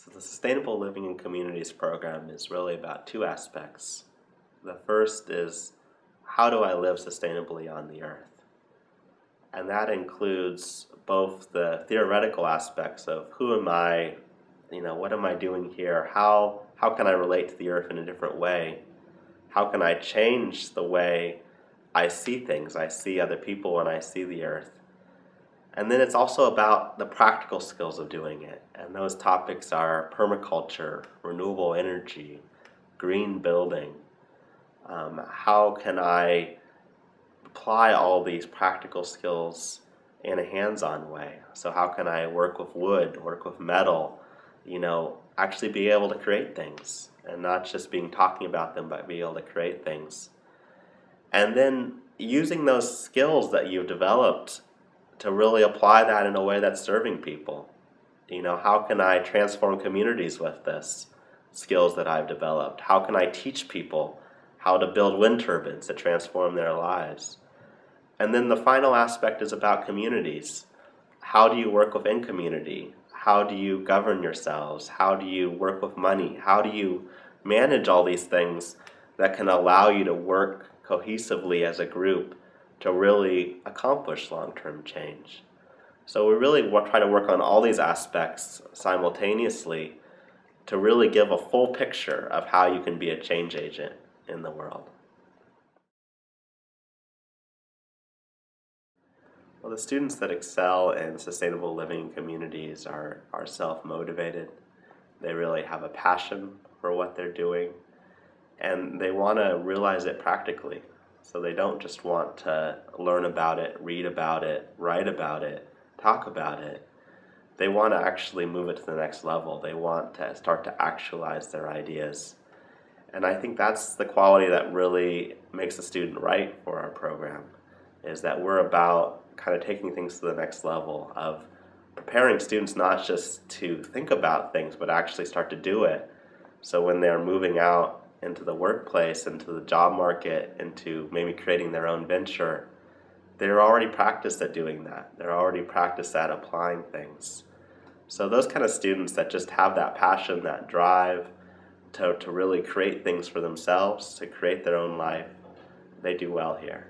So the Sustainable Living in Communities program is really about two aspects. The first is, how do I live sustainably on the earth? And that includes both the theoretical aspects of who am I, what am I doing here? How can I relate to the earth in a different way? How can I change the way I see things? I see other people when I see the earth. And then it's also about the practical skills of doing it. And those topics are permaculture, renewable energy, green building. How can I apply all these practical skills in a hands-on way? So how can I work with wood, work with metal, actually be able to create things and not just talking about them, but be able to create things. And then using those skills that you've developed to really apply that in a way that's serving people. How can I transform communities with this skills that I've developed? How can I teach people how to build wind turbines to transform their lives? And then the final aspect is about communities. How do you work within community? How do you govern yourselves? How do you work with money? How do you manage all these things that can allow you to work cohesively as a group to really accomplish long-term change? So we really try to work on all these aspects simultaneously to really give a full picture of how you can be a change agent in the world. Well, the students that excel in sustainable living communities are self-motivated. They really have a passion for what they're doing, and they want to realize it practically. So they don't just want to learn about it, read about it, write about it, talk about it. They want to actually move it to the next level. They want to start to actualize their ideas. And I think that's the quality that really makes a student right for our program, is that we're about kind of taking things to the next level of preparing students not just to think about things, but actually start to do it. So when they're moving out into the workplace, into the job market, into maybe creating their own venture, they're already practiced at doing that. They're already practiced at applying things. So those kind of students that just have that passion, that drive to really create things for themselves, to create their own life, they do well here.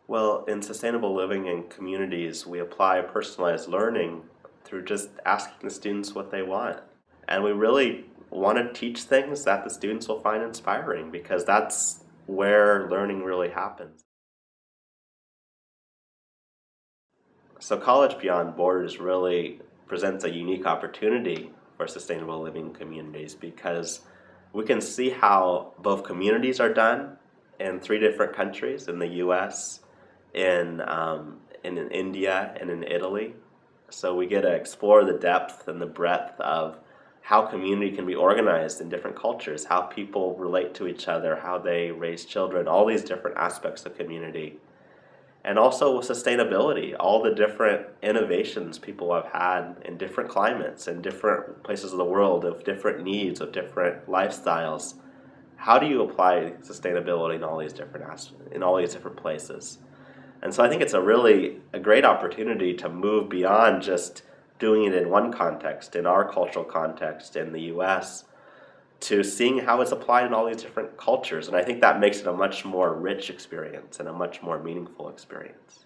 Well, in sustainable living in communities, we apply personalized learning through just asking the students what they want. And we really want to teach things that the students will find inspiring, because that's where learning really happens. So College Beyond Borders really presents a unique opportunity for sustainable living communities, because we can see how both communities are done in 3 different countries, in the US, in India, and in Italy. So we get to explore the depth and the breadth of how community can be organized in different cultures, how people relate to each other, how they raise children, all these different aspects of community. And also with sustainability, all the different innovations people have had in different climates, in different places of the world, of different needs, of different lifestyles. How do you apply sustainability in all these different places? And so I think it's a great opportunity to move beyond just doing it in one context, in our cultural context in the US, to seeing how it's applied in all these different cultures. And I think that makes it a much more rich experience and a much more meaningful experience.